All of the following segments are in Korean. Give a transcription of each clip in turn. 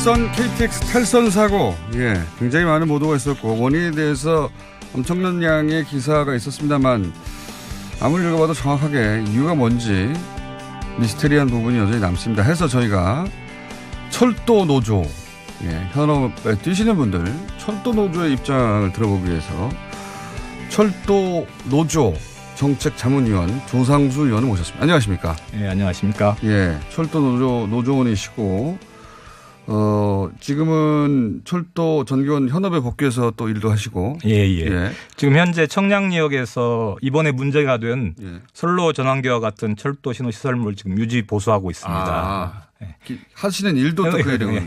일선 KTX 탈선 사고, 굉장히 많은 보도가 있었고 원인에 대해서 엄청난 양의 기사가 있었습니다만 아무리 읽어봐도 정확하게 이유가 뭔지 미스테리한 부분이 여전히 남습니다. 해서 저희가 철도 노조, 현업에 뛰시는 분들 철도 노조의 입장을 들어보기 위해서 철도 노조 정책자문위원 조상수 의원을 모셨습니다. 안녕하십니까? 네, 안녕하십니까? 철도 노조 노조원이시고 지금은 철도 전기원 현업에 복귀해서 또 일도 하시고. 지금 현재 청량리역에서 이번에 문제가 된 선로 전환기와 같은 철도 신호 시설물 지금 유지 보수하고 있습니다. 하시는 일도 또 그래야 되군요.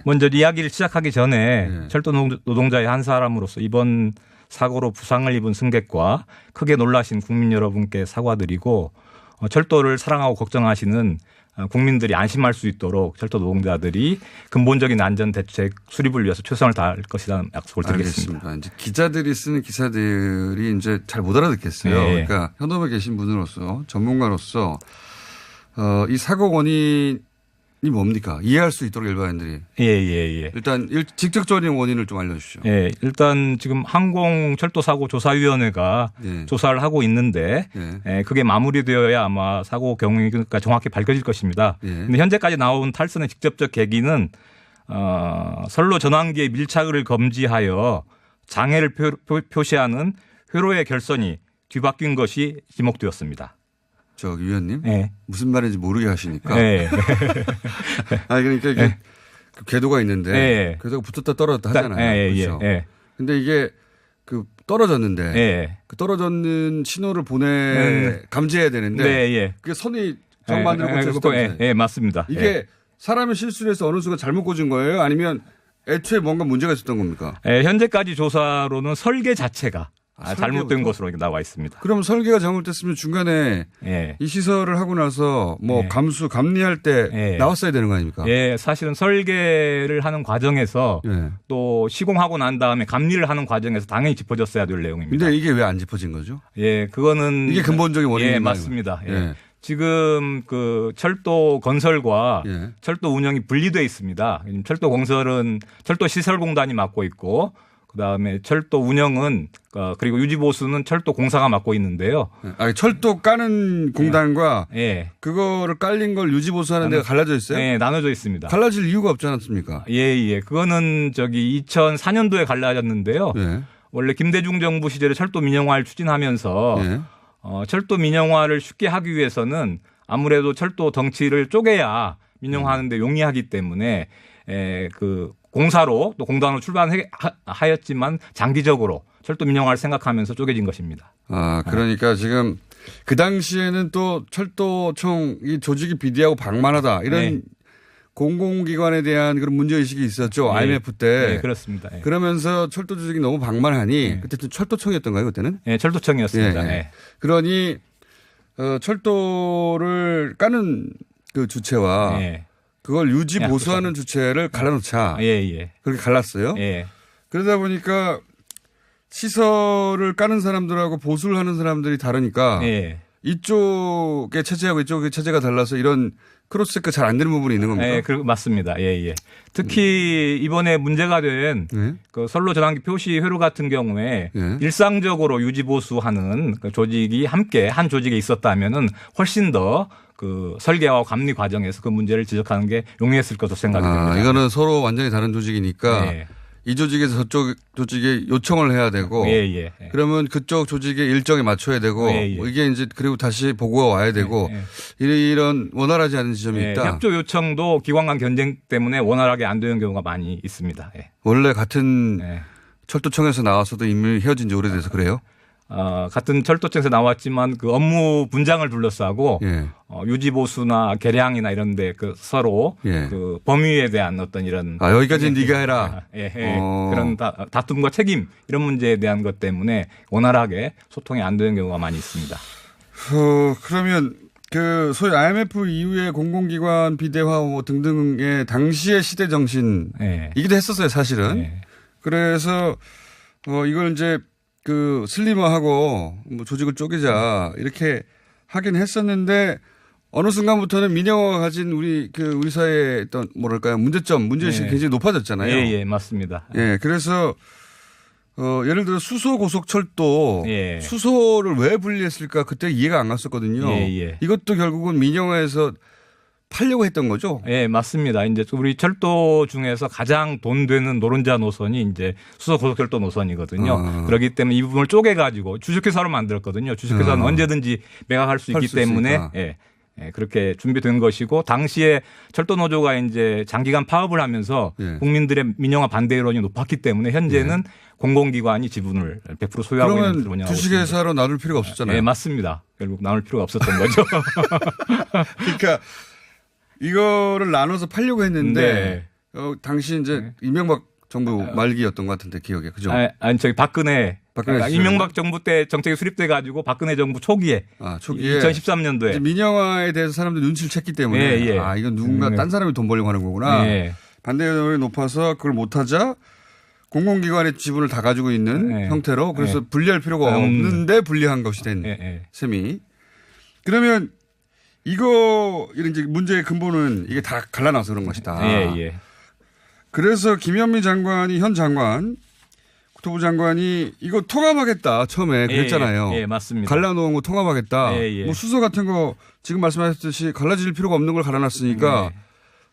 먼저 이야기를 시작하기 전에 철도 노동자의 한 사람으로서 이번 사고로 부상을 입은 승객과 크게 놀라신 국민 여러분께 사과드리고 철도를 사랑하고 걱정하시는 국민들이 안심할 수 있도록 철도 노동자들이 근본적인 안전 대책 수립을 위해서 최선을 다할 것이라는 약속을 드리겠습니다. 알겠습니다. 이제 기자들이 쓰는 기사들이 이제 잘 못 알아듣겠어요. 그러니까 현업에 계신 분으로서 전문가로서 이 사고 원인이 뭡니까? 이해할 수 있도록 일반인들이. 일단 직접적인 원인을 좀 알려주시죠. 일단 지금 항공철도사고조사위원회가 조사를 하고 있는데 그게 마무리되어야 아마 사고 경위가 정확히 밝혀질 것입니다. 그런데 현재까지 나온 탈선의 직접적 계기는 선로 전환기의 밀착을 금지하여 장애를 표시하는 회로의 결선이 뒤바뀐 것이 지목되었습니다. 위원님? 무슨 말인지 모르게 하시니까. 그러니까 이게 궤도가 있는데 궤도가 붙었다 떨어졌다 하잖아요. 그렇죠. 근데 이게 떨어졌는데 그 떨어졌는 신호를 감지해야 되는데 그게 선이 정반대로 꽂혔을 맞습니다. 이게 사람의 실수를 해서 어느 순간 잘못 꽂은 거예요? 아니면 애초에 뭔가 문제가 있었던 겁니까? 현재까지 조사로는 설계 자체가 잘못된 것으로 나와 있습니다. 그럼 설계가 잘못됐으면 중간에 이 시설을 하고 나서 감리할 때 나왔어야 되는 거 아닙니까? 사실은 설계를 하는 과정에서 또 시공하고 난 다음에 감리를 하는 과정에서 당연히 짚어졌어야 될 내용입니다. 근데 이게 왜 안 짚어진 거죠? 그거는 이게 근본적인 원인인가요? 맞습니다. 지금 그 철도 건설과 철도 운영이 분리되어 있습니다. 철도 건설은 철도 시설공단이 맡고 있고 그다음에 철도 운영은 그리고 유지 보수는 철도 공사가 맡고 있는데요. 철도 까는 공단과 그거를 깔린 걸 유지 보수하는 데가 갈라져 있어요? 나눠져 있습니다. 갈라질 이유가 없지 않습니까? 그거는 2004년도에 갈라졌는데요. 원래 김대중 정부 시절에 철도 민영화를 추진하면서 철도 민영화를 쉽게 하기 위해서는 아무래도 철도 덩치를 쪼개야 민영화하는 데 용이하기 때문에 그 공사로 또 공단으로 출발하였지만 장기적으로 철도 민영화를 생각하면서 쪼개진 것입니다. 그러니까 지금 그 당시에는 또 철도청 이 조직이 비대하고 방만하다 이런 공공기관에 대한 그런 문제의식이 있었죠. IMF 때. 그렇습니다. 그러면서 철도 조직이 너무 방만하니 그때 철도청이었던가요 그때는? 철도청이었습니다. 그러니 철도를 까는 그 주체와 그걸 유지 보수하는 주체를 갈라놓자. 그렇게 갈랐어요. 그러다 보니까 시설을 까는 사람들하고 보수를 하는 사람들이 다르니까 이쪽의 체제하고 이쪽의 체제가 달라서 이런 크로스체크가 잘 안 되는 부분이 있는 겁니까? 맞습니다. 특히 이번에 문제가 된 그 선로 전환기 표시 회로 같은 경우에 일상적으로 유지 보수하는 그 조직이 함께 한 조직에 있었다면은 훨씬 더 그 설계와 감리 과정에서 그 문제를 지적하는 게 용이했을 것으로 생각이 됩니다. 이거는 서로 완전히 다른 조직이니까 이 조직에서 저쪽 조직에 요청을 해야 되고 그러면 그쪽 조직의 일정에 맞춰야 되고 이게 이제 그리고 다시 보고가 와야 되고 이런 원활하지 않은 지점이 있다. 협조 요청도 기관 간 경쟁 때문에 원활하게 안 되는 경우가 많이 있습니다. 원래 같은 철도청에서 나와서도 이미 헤어진 지 오래돼서 그래요? 같은 철도청에서 나왔지만 그 업무 분장을 둘러싸고 유지 보수나 개량이나 이런데 그 서로 그 범위에 대한 어떤 이런 여기까지는 네가 해라 그런 다툼과 책임 이런 문제에 대한 것 때문에 원활하게 소통이 안 되는 경우가 많이 있습니다. 그러면 그 소위 IMF 이후에 공공기관 비대화 등등의 당시의 시대 정신이기도 했었어요 사실은. 그래서 이걸 이제 그 슬림화하고 조직을 쪼개자 이렇게 하긴 했었는데 어느 순간부터는 민영화가 가진 우리 사회의 어떤 뭐랄까요 문제의식이 굉장히 높아졌잖아요. 예, 맞습니다. 예, 그래서 예를 들어 수소 고속철도 수소를 왜 분리했을까 그때 이해가 안 갔었거든요. 이것도 결국은 민영화에서 팔려고 했던 거죠? 예, 맞습니다. 이제 우리 철도 중에서 가장 돈 되는 노른자 노선이 이제 수소 고속철도 노선이거든요. 그렇기 때문에 이 부분을 쪼개가지고 주식회사로 만들었거든요. 주식회사는 언제든지 매각할 수 있기 때문에 그렇게 준비된 것이고 당시에 철도 노조가 이제 장기간 파업을 하면서 국민들의 민영화 반대 여론이 높았기 때문에 현재는 공공기관이 지분을 100% 소유하고 있는 것으로 운영하고 있습니다. 주식회사로 나눌 필요가 없었잖아요. 네, 맞습니다. 결국 나눌 필요가 없었던 거죠. 그러니까 이거를 나눠서 팔려고 했는데 당시 이제 이명박 정부 말기였던 것 같은데 기억에 그죠? 아니 저기 박근혜 이명박 정부 때 정책이 수립돼 가지고 박근혜 정부 초기에 2013년도에 민영화에 대해서 사람들 눈치를 챘기 때문에 이건 누군가 딴 사람이 돈 벌려고 하는 거구나. 반대 여론이 높아서 그걸 못하자 공공기관의 지분을 다 가지고 있는 형태로 그래서 분리할 필요가 없는데 분리한 것이 된 셈이. 그러면 이런 이제 문제의 근본은 이게 다 갈라놔서 그런 것이다. 그래서 김현미 장관이 현 장관 국토부 장관이 이거 통합하겠다 처음에 그랬잖아요. 맞습니다. 갈라놓은 거 통합하겠다. 뭐 수소 같은 거 지금 말씀하셨듯이 갈라질 필요가 없는 걸 갈라놨으니까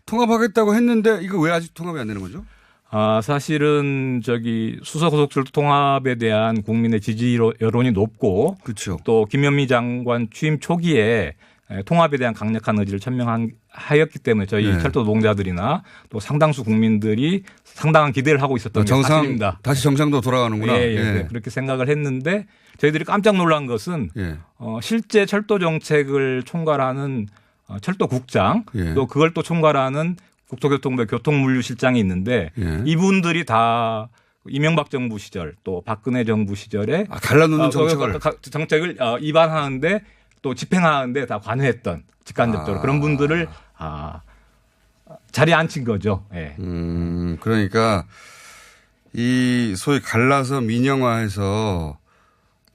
통합하겠다고 했는데 이거 왜 아직 통합이 안 되는 거죠? 사실은 저기 수소 고속철도 통합에 대한 국민의 지지 여론이 높고 그렇죠. 또 김현미 장관 취임 초기에 통합에 대한 강력한 의지를 천명하였기 때문에 저희 철도 노동자들이나 또 상당수 국민들이 상당한 기대를 하고 있었던 게 사실입니다. 다시 정상도 돌아가는구나. 그렇게 생각을 했는데 저희들이 깜짝 놀란 것은 실제 철도 정책을 총괄하는 철도국장 또 그걸 또 총괄하는 국토교통부의 교통물류실장이 있는데 이분들이 다 이명박 정부 시절 또 박근혜 정부 시절에 갈라놓는 정책을 입안하는데 또 집행하는데 다 관여했던 직간접적으로 그런 분들을 자리에 앉힌 거죠. 그러니까 이 소위 갈라서 민영화해서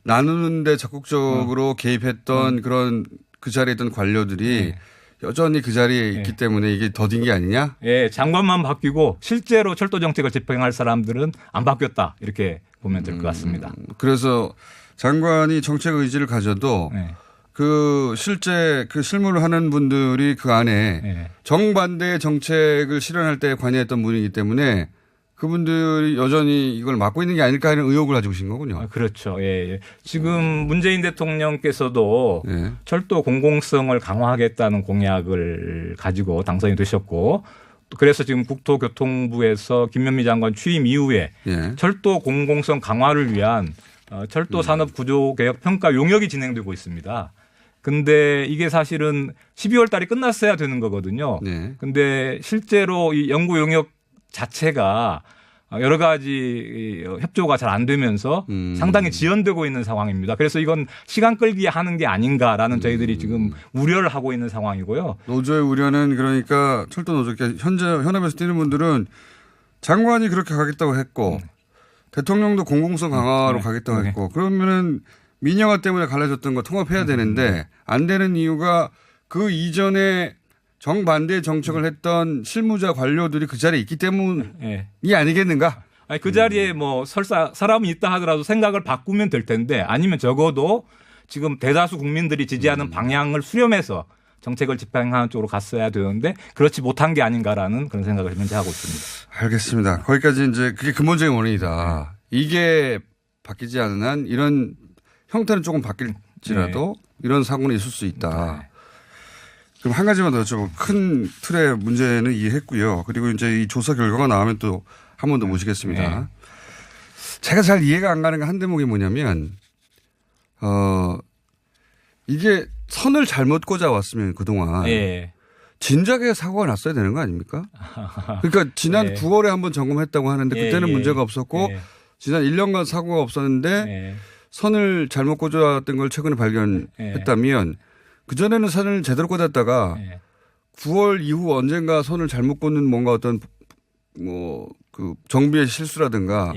나누는데 적극적으로 개입했던 그런 그 자리에 있던 관료들이 여전히 그 자리에 있기 때문에 이게 더딘 게 아니냐? 장관만 바뀌고 실제로 철도 정책을 집행할 사람들은 안 바뀌었다 이렇게 보면 될 것 같습니다. 그래서 장관이 정책 의지를 가져도 그 실제 그 실무를 하는 분들이 그 안에 정반대의 정책을 실현할 때 관여했던 분이기 때문에 그분들이 여전히 이걸 맡고 있는 게 아닐까 하는 의혹을 가지고 계신 거군요. 그렇죠. 지금 문재인 대통령께서도 철도 공공성을 강화하겠다는 공약을 가지고 당선이 되셨고 그래서 지금 국토교통부에서 김현미 장관 취임 이후에 철도 공공성 강화를 위한 철도 산업 구조 개혁 평가 용역이 진행되고 있습니다. 근데 이게 사실은 12월 달이 끝났어야 되는 거거든요. 근데 실제로 이 연구 용역 자체가 여러 가지 협조가 잘 안 되면서 상당히 지연되고 있는 상황입니다. 그래서 이건 시간 끌기 하는 게 아닌가라는 저희들이 지금 우려를 하고 있는 상황이고요. 노조의 우려는 그러니까 철도 노조, 현재 현업에서 뛰는 분들은 장관이 그렇게 가겠다고 했고 대통령도 공공성 강화로 가겠다고 했고 그러면은 민영화 때문에 갈라졌던 거 통합해야 되는데 안 되는 이유가 그 이전에 정반대 정책을 했던 실무자 관료들이 그 자리에 있기 때문이 아니겠는가? 그 자리에 뭐 설사 사람이 있다 하더라도 생각을 바꾸면 될 텐데 아니면 적어도 지금 대다수 국민들이 지지하는 방향을 수렴해서 정책을 집행하는 쪽으로 갔어야 되는데 그렇지 못한 게 아닌가라는 그런 생각을 현재 하고 있습니다. 알겠습니다. 거기까지 이제 그게 근본적인 원인이다. 이게 바뀌지 않은 한 이런 형태는 조금 바뀔지라도 이런 사고는 있을 수 있다. 그럼 한 가지만 더 여쭤보고 큰 틀의 문제는 이해했고요. 그리고 이제 이 조사 결과가 나오면 또 한 번 더 모시겠습니다. 제가 잘 이해가 안 가는 한 대목이 뭐냐면 이게 선을 잘못 꽂아왔으면 그동안 진작에 사고가 났어야 되는 거 아닙니까? 그러니까 지난 9월에 한번 점검했다고 하는데 그때는 문제가 없었고 지난 1년간 사고가 없었는데 선을 잘못 꽂아왔던 걸 최근에 발견했다면 그전에는 선을 제대로 꽂았다가 9월 이후 언젠가 선을 잘못 꽂는 뭔가 어떤 뭐 그 정비의 실수라든가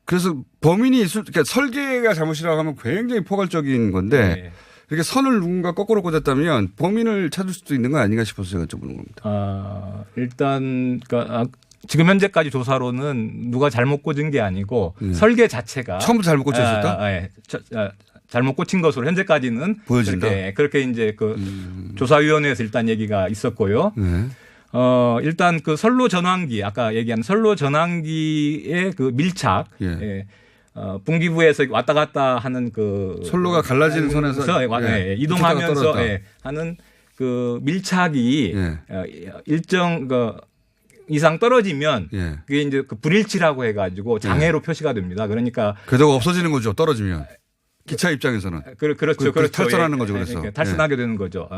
그래서 범인이 있을 그러니까 설계가 잘못이라고 하면 굉장히 포괄적인 건데 이렇게 선을 누군가 거꾸로 꽂았다면 범인을 찾을 수도 있는 거 아닌가 싶어서 제가 여쭤보는 겁니다. 일단 그러니까 지금 현재까지 조사로는 누가 잘못 꽂은 게 아니고 설계 자체가 처음부터 잘못 꽂혀 있었다? 잘못 꽂힌 것으로 현재까지는 보여진다. 그렇게 이제 그 조사위원회에서 일단 얘기가 있었고요. 네. 일단 그 선로 전환기 아까 얘기한 선로 전환기의 그 밀착, 분기부에서 왔다 갔다 하는 그 선로가 갈라지는 선에서 이동하면서 하는 그 밀착이 일정 그 이상 떨어지면 그게 이제 그 불일치라고 해가지고 장애로 표시가 됩니다. 그러니까 궤도가 없어지는 거죠. 떨어지면. 기차 입장에서는. 그렇죠. 탈선하는 거죠. 그래서. 탈선하게 되는 거죠.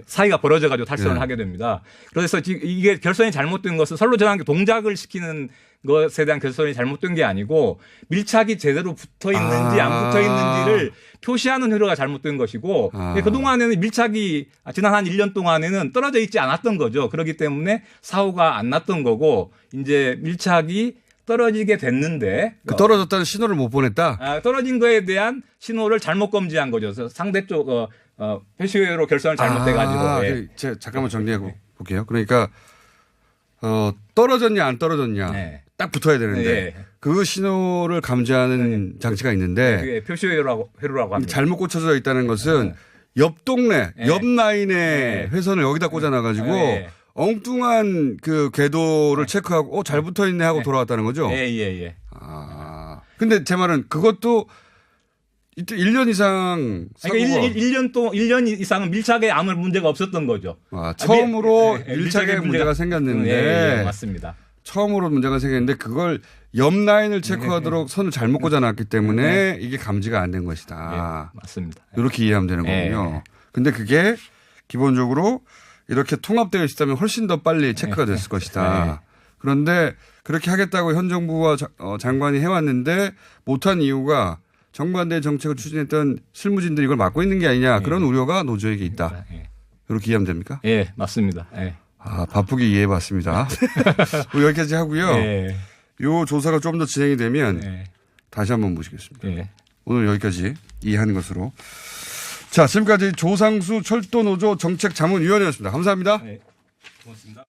사이가 벌어져 가지고 탈선을 하게 됩니다. 그래서 이게 결선이 잘못된 것은 선로 전환기 동작을 시키는 것에 대한 결선이 잘못된 게 아니고 밀착이 제대로 붙어 있는지 안 붙어 있는지를 표시하는 회로가 잘못된 것이고 그동안에는 밀착이 지난 한 1년 동안에는 떨어져 있지 않았던 거죠. 그렇기 때문에 사고가 안 났던 거고 이제 밀착이 떨어지게 됐는데 그 떨어졌다는 신호를 못 보냈다. 떨어진 거에 대한 신호를 잘못 검지한 거죠. 그래서 상대쪽 표시회로 결선을 잘못돼 가지고. 잠깐만 정리해 볼게요. 그러니까 떨어졌냐 안 떨어졌냐 딱 붙어야 되는데 그 신호를 감지하는 장치가 있는데 그게 표시회로라고 합니다. 잘못 꽂혀져 있다는 것은 옆 동네, 옆 라인에 회선을 여기다 꽂아놔 가지고 엉뚱한 그 궤도를 체크하고 잘 붙어 있네 하고 돌아왔다는 거죠? 예. 근데 제 말은 그것도 1년 이상 그러니까 1년 이상은 밀착에 아무 문제가 없었던 거죠. 처음으로 밀착에 문제가 생겼는데 맞습니다. 처음으로 문제가 생겼는데 그걸 옆 라인을 체크하도록 선을 잘못 꽂아놨기 때문에 이게 감지가 안 된 것이다. 맞습니다. 이렇게 이해하면 되는 거군요. 근데 그게 기본적으로 이렇게 통합되어 있었다면 훨씬 더 빨리 체크가 됐을 것이다. 그런데 그렇게 하겠다고 현 정부와 장관이 해왔는데 못한 이유가 정반대 정책을 추진했던 실무진들이 이걸 막고 있는 게 아니냐 그런 우려가 노조에게 있다. 이렇게 이해하면 됩니까? 예, 맞습니다. 바쁘게 이해해 봤습니다. 여기까지 하고요. 이 조사가 좀 더 진행이 되면 다시 한번 모시겠습니다. 오늘 여기까지 이해하는 것으로. 자, 지금까지 조상수 철도노조 정책자문위원이었습니다. 감사합니다. 고맙습니다.